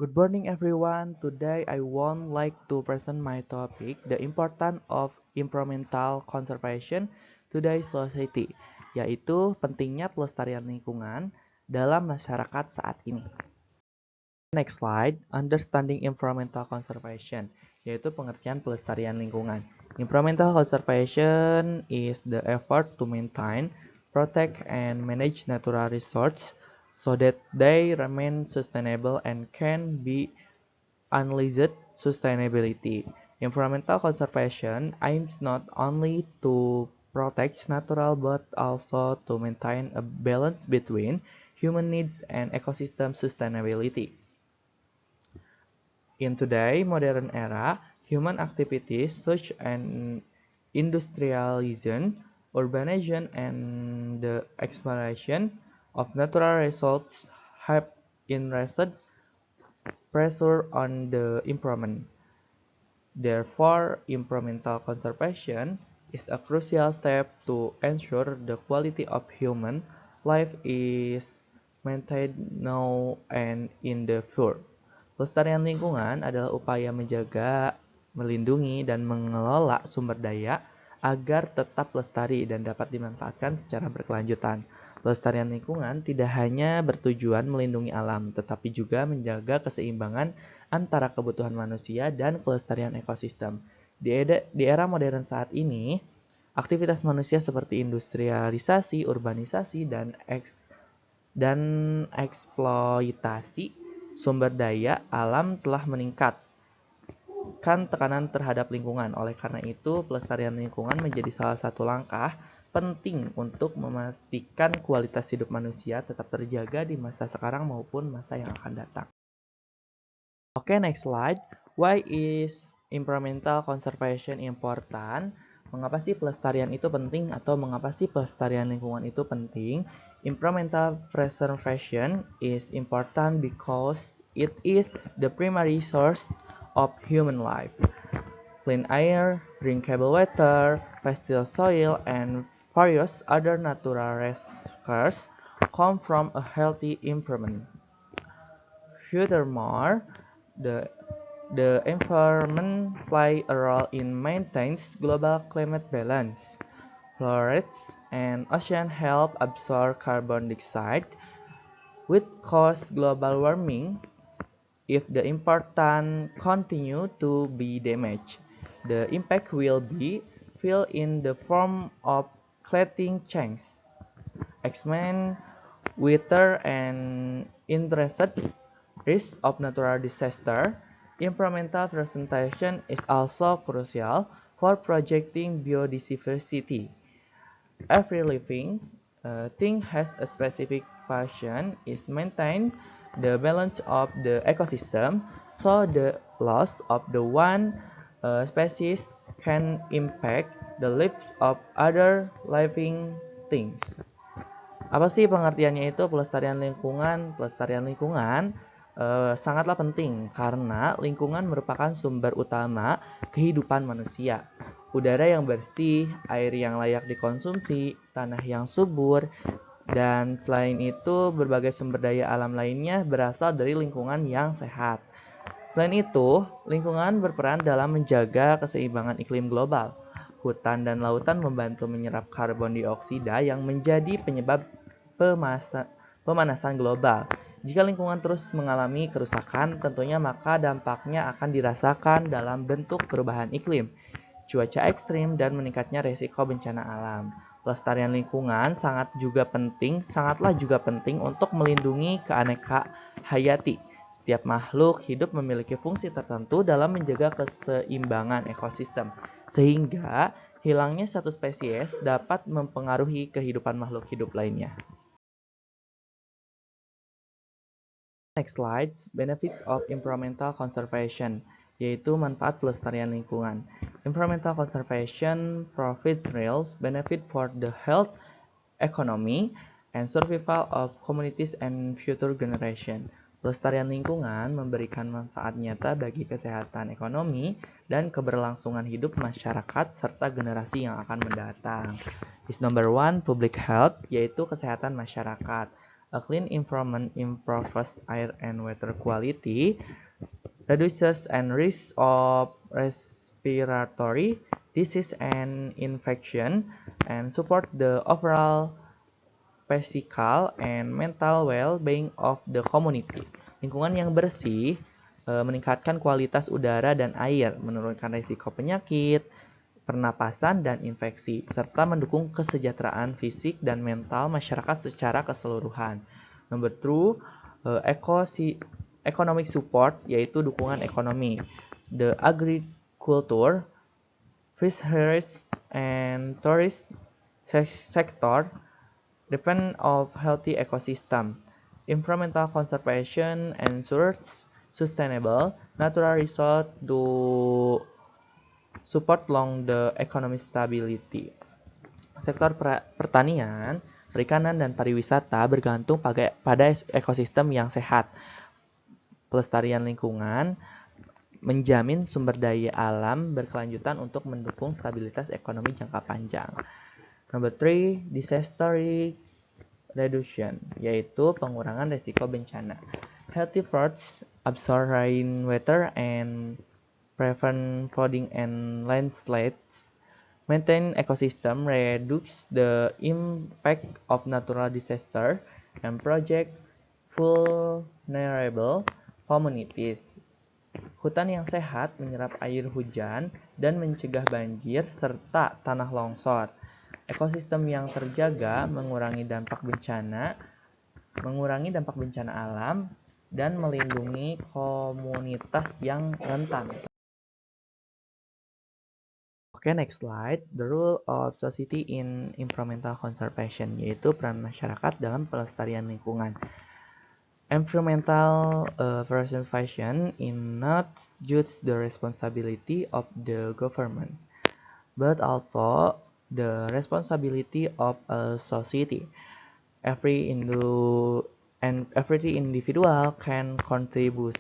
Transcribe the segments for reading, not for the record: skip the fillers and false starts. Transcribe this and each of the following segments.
Good morning everyone. Today I would like to present my topic, the importance of environmental conservation today's society, yaitu pentingnya pelestarian lingkungan dalam masyarakat saat ini. Next slide, understanding environmental conservation, yaitu pengertian pelestarian lingkungan. Environmental conservation is the effort to maintain, protect, and manage natural resources so that they remain sustainable and can be unleashed sustainability. Environmental conservation aims not only to protect natural but also to maintain a balance between human needs and ecosystem sustainability. In today's modern era, human activities such as industrialization, urbanization, and the exploration of natural resources have increased pressure on the environment. Therefore, environmental conservation is a crucial step to ensure the quality of human life is maintained now and in the future. Pelestarian lingkungan adalah upaya menjaga, melindungi, dan mengelola sumber daya agar tetap lestari dan dapat dimanfaatkan secara berkelanjutan. Pelestarian lingkungan tidak hanya bertujuan melindungi alam, tetapi juga menjaga keseimbangan antara kebutuhan manusia dan kelestarian ekosistem. Di era modern saat ini, aktivitas manusia seperti industrialisasi, urbanisasi, dan eksploitasi sumber daya alam telah meningkatkan tekanan terhadap lingkungan. Oleh karena itu, pelestarian lingkungan menjadi salah satu langkah penting untuk memastikan kualitas hidup manusia tetap terjaga di masa sekarang maupun masa yang akan datang. Oke, next slide. Why is environmental conservation important? Mengapa sih pelestarian itu penting atau mengapa sih pelestarian lingkungan itu penting? Environmental preservation is important because it is the primary source of human life. Clean air, drinkable water, fertile soil, and various other natural resources come from a healthy environment. Furthermore, the the environment plays a role in maintaining global climate balance. Forests and oceans help absorb carbon dioxide, which cause global warming. If the environment continue to be damaged, the impact will be felt in the form of climate change, extreme weather, and increased risk of natural disaster. Environmental presentation is also crucial for projecting biodiversity. Every living thing has a specific function is maintain the balance of the ecosystem, so the loss of the one species can impact the lives of other living things. Apa sih pengertiannya itu pelestarian lingkungan? Pelestarian lingkungan sangatlah penting karena lingkungan merupakan sumber utama kehidupan manusia. Udara yang bersih, air yang layak dikonsumsi, tanah yang subur, dan selain itu berbagai sumber daya alam lainnya berasal dari lingkungan yang sehat. Selain itu, lingkungan berperan dalam menjaga keseimbangan iklim global. Hutan dan lautan membantu menyerap karbon dioksida yang menjadi penyebab pemanasan global. Jika lingkungan terus mengalami kerusakan, tentunya maka dampaknya akan dirasakan dalam bentuk perubahan iklim, cuaca ekstrim, dan meningkatnya resiko bencana alam. Pelestarian lingkungan sangatlah juga penting untuk melindungi keanekaragaman. Setiap makhluk hidup memiliki fungsi tertentu dalam menjaga keseimbangan ekosistem, sehingga hilangnya satu spesies dapat mempengaruhi kehidupan makhluk hidup lainnya. Next slide, benefits of environmental conservation, yaitu manfaat pelestarian lingkungan. Environmental conservation provides real benefit for the health, economy, and survival of communities and future generation. Pelestarian lingkungan memberikan manfaat nyata bagi kesehatan ekonomi dan keberlangsungan hidup masyarakat serta generasi yang akan mendatang. Is number one, public health, yaitu kesehatan masyarakat. A clean environment improves air and water quality, reduces and risk of respiratory disease and infection, and support the overall physical and mental well-being of the community. Lingkungan yang bersih meningkatkan kualitas udara dan air, menurunkan risiko penyakit, pernapasan, dan infeksi, serta mendukung kesejahteraan fisik dan mental masyarakat secara keseluruhan. Number two, economic support, yaitu dukungan ekonomi. The agriculture, fisheries, and tourist sector depend of healthy ecosystem. Environmental conservation ensures sustainable natural resource to support long the economic stability. Sektor pertanian, perikanan, dan pariwisata bergantung pada ekosistem yang sehat. Pelestarian lingkungan menjamin sumber daya alam berkelanjutan untuk mendukung stabilitas ekonomi jangka panjang. Number 3, disaster risk reduction, yaitu pengurangan risiko bencana. Healthy forests absorb rainwater and prevent flooding and landslides. Maintain ecosystem, reduce the impact of natural disaster, and project vulnerable communities. Hutan yang sehat menyerap air hujan dan mencegah banjir serta tanah longsor. Ekosistem yang terjaga mengurangi dampak bencana alam dan melindungi komunitas yang rentan. Oke, next slide. The role of society in environmental conservation, yaitu peran masyarakat dalam pelestarian lingkungan. Environmental preservation is not just the responsibility of the government, but also the responsibility of a society. Every individual can contribute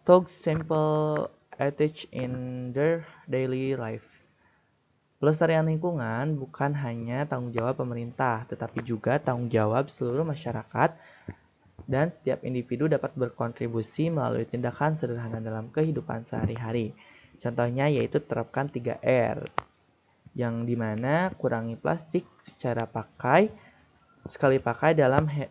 to simple attitude in their daily lives. Pelestarian lingkungan bukan hanya tanggung jawab pemerintah, tetapi juga tanggung jawab seluruh masyarakat, dan setiap individu dapat berkontribusi melalui tindakan sederhana dalam kehidupan sehari-hari. Contohnya yaitu terapkan 3R, yang dimana kurangi plastik sekali pakai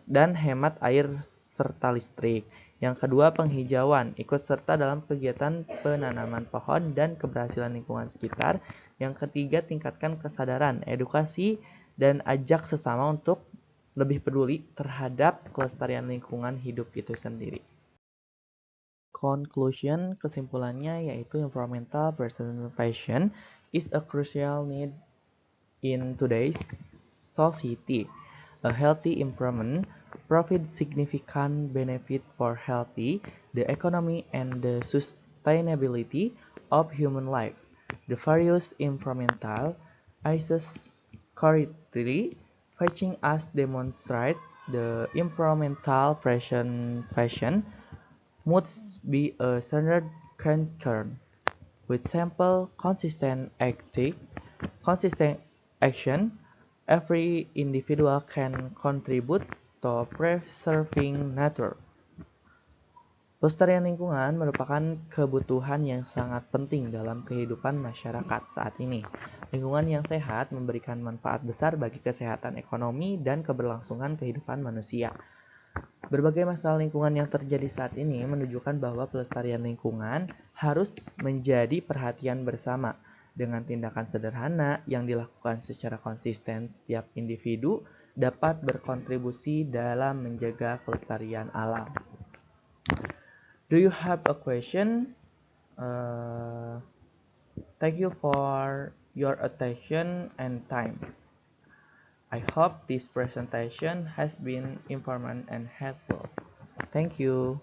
dan hemat air serta listrik. Yang kedua, penghijauan, ikut serta dalam kegiatan penanaman pohon dan keberhasilan lingkungan sekitar. Yang ketiga, tingkatkan kesadaran, edukasi, dan ajak sesama untuk lebih peduli terhadap kelestarian lingkungan hidup itu sendiri. Conclusion, kesimpulannya yaitu environmental preservation is a crucial need in today's society. A healthy environment provides significant benefit for healthy, the economy, and the sustainability of human life. The various environmental issues currently facing us demonstrate the environmental preservation must be a centered concern. With simple, consistent action, every individual can contribute to preserving nature. Pelestarian lingkungan merupakan kebutuhan yang sangat penting dalam kehidupan masyarakat saat ini. Lingkungan yang sehat memberikan manfaat besar bagi kesehatan ekonomi dan keberlangsungan kehidupan manusia. Berbagai masalah lingkungan yang terjadi saat ini menunjukkan bahwa pelestarian lingkungan harus menjadi perhatian bersama. Dengan tindakan sederhana yang dilakukan secara konsisten, setiap individu dapat berkontribusi dalam menjaga kelestarian alam. Do you have a question? Thank you for your attention and time. I hope this presentation has been informative and helpful. Thank you.